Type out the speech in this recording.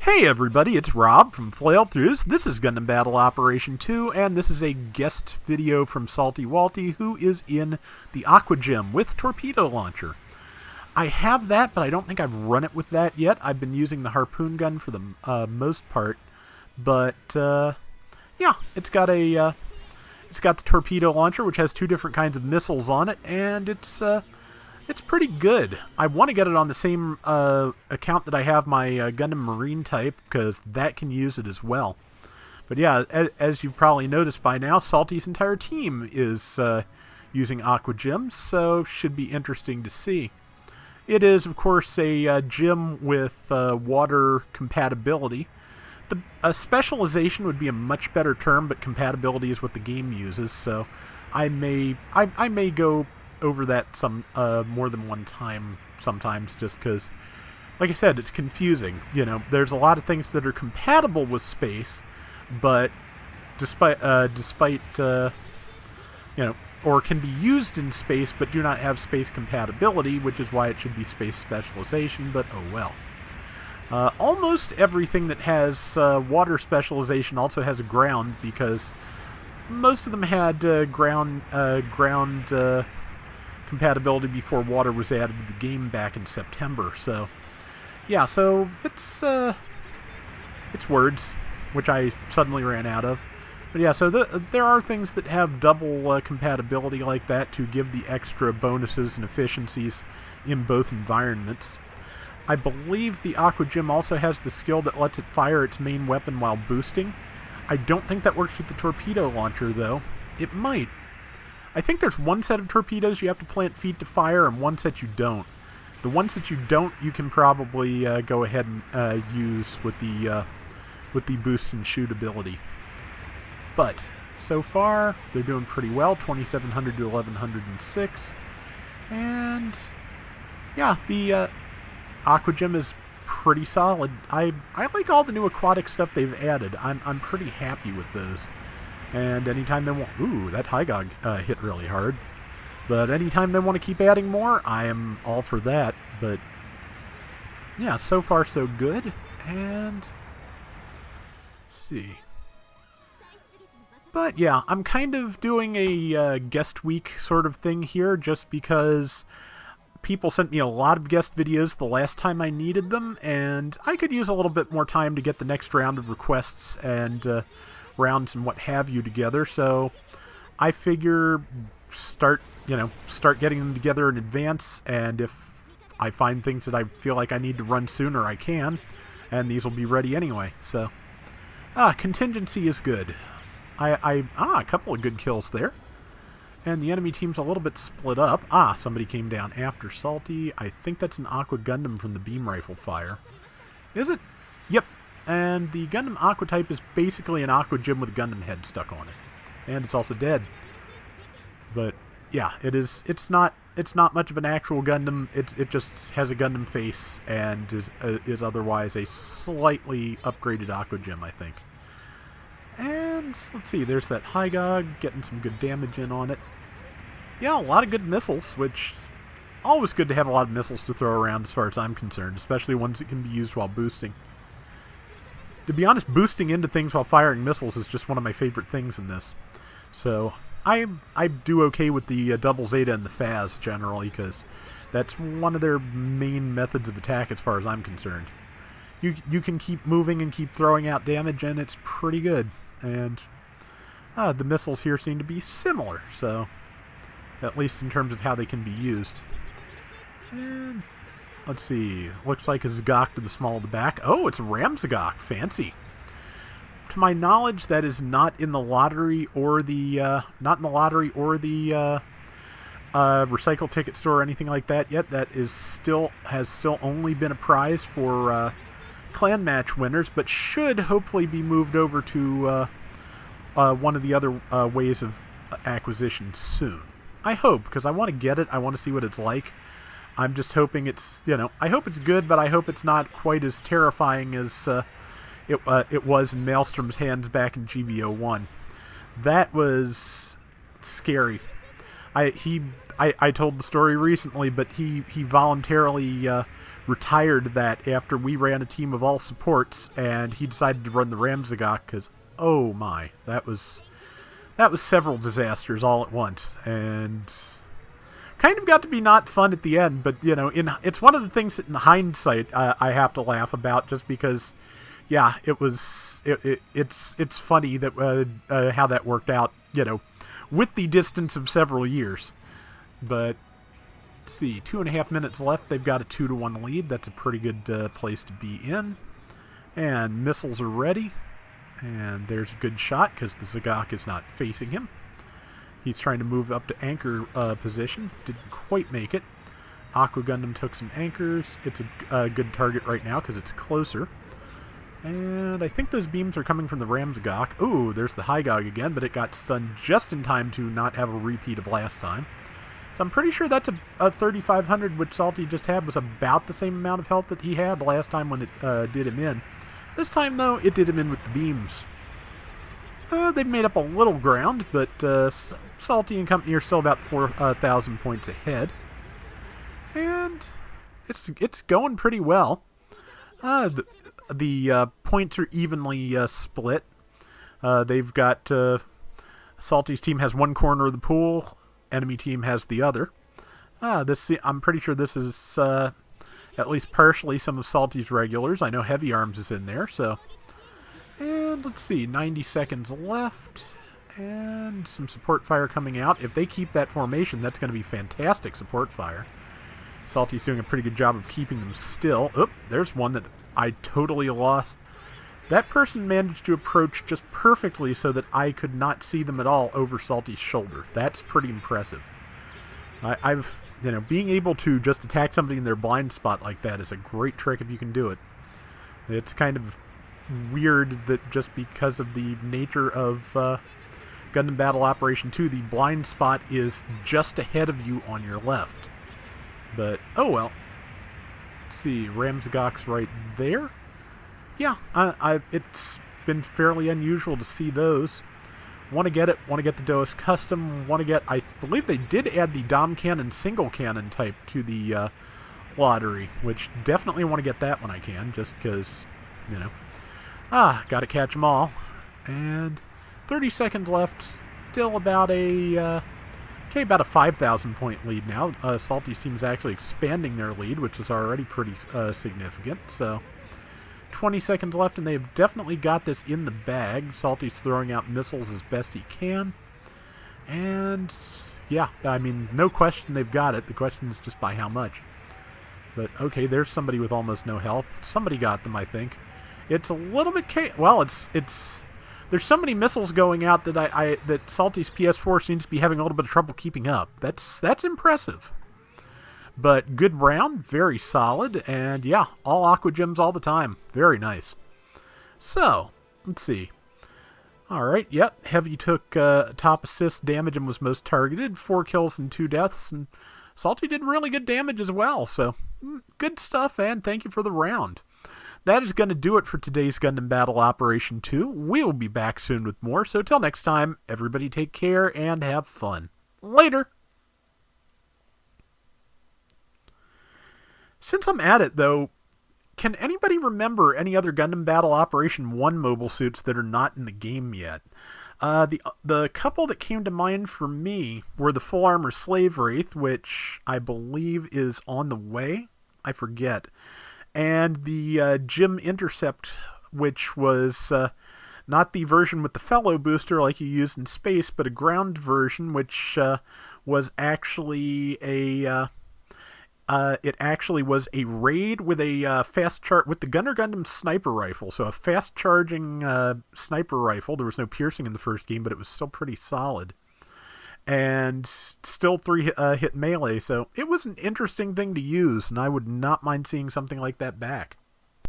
Hey everybody, it's Rob from Flailthroughs. This is Gundam Battle Operation 2, and this is a guest video from Salty Walty, who is in the Aqua Gym with Torpedo Launcher. I have that, but I don't think I've run it with that yet. I've been using the Harpoon gun for the most part, but yeah, it's got the Torpedo Launcher, which has two different kinds of missiles on it, and it's pretty good. I want to get it on the same account that I have my Gundam Marine type, because that can use it as well. But yeah, as you've probably noticed by now, Salty's entire team is using Aqua Gym, so should be interesting to see. It is, of course, a gym with water compatibility. The specialization would be a much better term, but compatibility is what the game uses, so I may go over that some more than one time sometimes, just because, like I said, it's confusing. You know, there's a lot of things that are compatible with space, but despite you know, or can be used in space but do not have space compatibility, which is why it should be space specialization, but oh well. Almost everything that has water specialization also has a ground, because most of them had ground compatibility before water was added to the game back in September. So yeah, so it's words, which I suddenly ran out of. But yeah, so there are things that have double compatibility like that to give the extra bonuses and efficiencies in both environments. I believe the Aqua Gym also has the skill that lets it fire its main weapon while boosting. I don't think that works with the Torpedo Launcher, though. It might. I think there's one set of torpedoes you have to plant feet to fire, and one set you don't. The ones that you don't, you can probably go ahead and use with the boost and shoot ability. But so far, they're doing pretty well, 2,700 to 1,106. And yeah, the Aqua Gym is pretty solid. I like all the new aquatic stuff they've added. I'm pretty happy with those. And anytime they want... Ooh, that Hygog hit really hard. But anytime they want to keep adding more, I am all for that. But yeah, so far so good. And let's see. But yeah, I'm kind of doing a guest week sort of thing here, just because people sent me a lot of guest videos the last time I needed them, and I could use a little bit more time to get the next round of requests and rounds and what have you together. So I figure start getting them together in advance, and if I find things that I feel like I need to run sooner, I can, and these will be ready anyway. So contingency is good. A couple of good kills there. And the enemy team's a little bit split up. Somebody came down after Salty. I think that's an Aqua Gundam from the beam rifle fire. Is it? Yep. And the Gundam Aqua type is basically an Aqua Gym with a Gundam head stuck on it. And it's also dead. But yeah, it's not much of an actual Gundam. It just has a Gundam face and is otherwise a slightly upgraded Aqua Gym, I think. And let's see, there's that Hygog, getting some good damage in on it. Yeah, a lot of good missiles, which always good to have a lot of missiles to throw around as far as I'm concerned, especially ones that can be used while boosting. To be honest, boosting into things while firing missiles is just one of my favorite things in this. So I do okay with the double Zeta and the Phas generally, because that's one of their main methods of attack as far as I'm concerned. You can keep moving and keep throwing out damage, and it's pretty good. And the missiles here seem to be similar, so at least in terms of how they can be used. And let's see, looks like a Zagok to the small of the back. Oh, it's a Ram Zagok, fancy. To my knowledge, that is not in the lottery or the recycle ticket store or anything like that yet. That has still only been a prize for clan match winners, but should hopefully be moved over to one of the other ways of acquisition soon. I hope, because I want to get it. I want to see what it's like. I'm just hoping it's, I hope it's good, but I hope it's not quite as terrifying as it was in Maelstrom's hands back in GV01. That was scary. I told the story recently, but he voluntarily retired that after we ran a team of all supports, and he decided to run the Ramzagok because, oh my, that was several disasters all at once, and kind of got to be not fun at the end. But it's one of the things that in hindsight I have to laugh about, just because, yeah, it's funny that how that worked out, with the distance of several years. But let's see, 2.5 minutes left. They've got a 2-1 lead. That's a pretty good place to be in. And missiles are ready. And there's a good shot because the Zagok is not facing him. He's trying to move up to anchor position. Didn't quite make it. Aqua Gundam took some anchors. It's a good target right now because it's closer. And I think those beams are coming from the Ramzagok. Ooh, there's the Hygog again, but it got stunned just in time to not have a repeat of last time. So I'm pretty sure that's a 3500, which Salty just had was about the same amount of health that he had last time when it did him in. This time, though, it did him in with the beams. They've made up a little ground, but Salty and company are still about 4,000 points ahead. And it's going pretty well. The points are evenly split. They've got Salty's team has one corner of the pool. Enemy team has the other. I'm pretty sure this is at least partially some of Salty's regulars. I know Heavy Arms is in there, so. And let's see, 90 seconds left. And some support fire coming out. If they keep that formation, that's going to be fantastic support fire. Salty's doing a pretty good job of keeping them still. Oop, there's one that I totally lost. That person managed to approach just perfectly so that I could not see them at all over Salty's shoulder. That's pretty impressive. Being able to just attack somebody in their blind spot like that is a great trick if you can do it. It's kind of weird that just because of the nature of Gundam Battle Operation 2, the blind spot is just ahead of you on your left. But, oh well. Let's see, Ramzagok's right there. Yeah, it's been fairly unusual to see those. Want to get it, want to get the Doas Custom, want to get, I believe they did add the Dom Cannon single cannon type to the lottery, which definitely want to get that when I can, just because, got to catch them all. And 30 seconds left, still about a 5,000 point lead now. Salty seems actually expanding their lead, which is already pretty significant, so 20 seconds left, and they've definitely got this in the bag. Salty's throwing out missiles as best he can. And, yeah, I mean, no question they've got it. The question is just by how much. But, okay, there's somebody with almost no health. Somebody got them, I think. It's a little bit... There's so many missiles going out that that Salty's PS4 seems to be having a little bit of trouble keeping up. That's impressive. But good round, very solid, and yeah, all Aqua Gyms all the time. Very nice. So, let's see. Alright, yep, Heavy took top assist damage and was most targeted. 4 kills and 2 deaths, and Salty did really good damage as well. So, good stuff, and thank you for the round. That is going to do it for today's Gundam Battle Operation 2. We will be back soon with more, so till next time, everybody take care and have fun. Later! Since I'm at it, though, can anybody remember any other Gundam Battle Operation 1 mobile suits that are not in the game yet? The couple that came to mind for me were the Full Armor Slave Wraith, which I believe is on the way. I forget. And the Gym Intercept, which was not the version with the fellow booster like you used in space, but a ground version, which was actually a... it actually was a raid with a with the Gunner Gundam sniper rifle. So a fast charging sniper rifle. There was no piercing in the first game, but it was still pretty solid. And still 3 hit melee. So it was an interesting thing to use, and I would not mind seeing something like that back.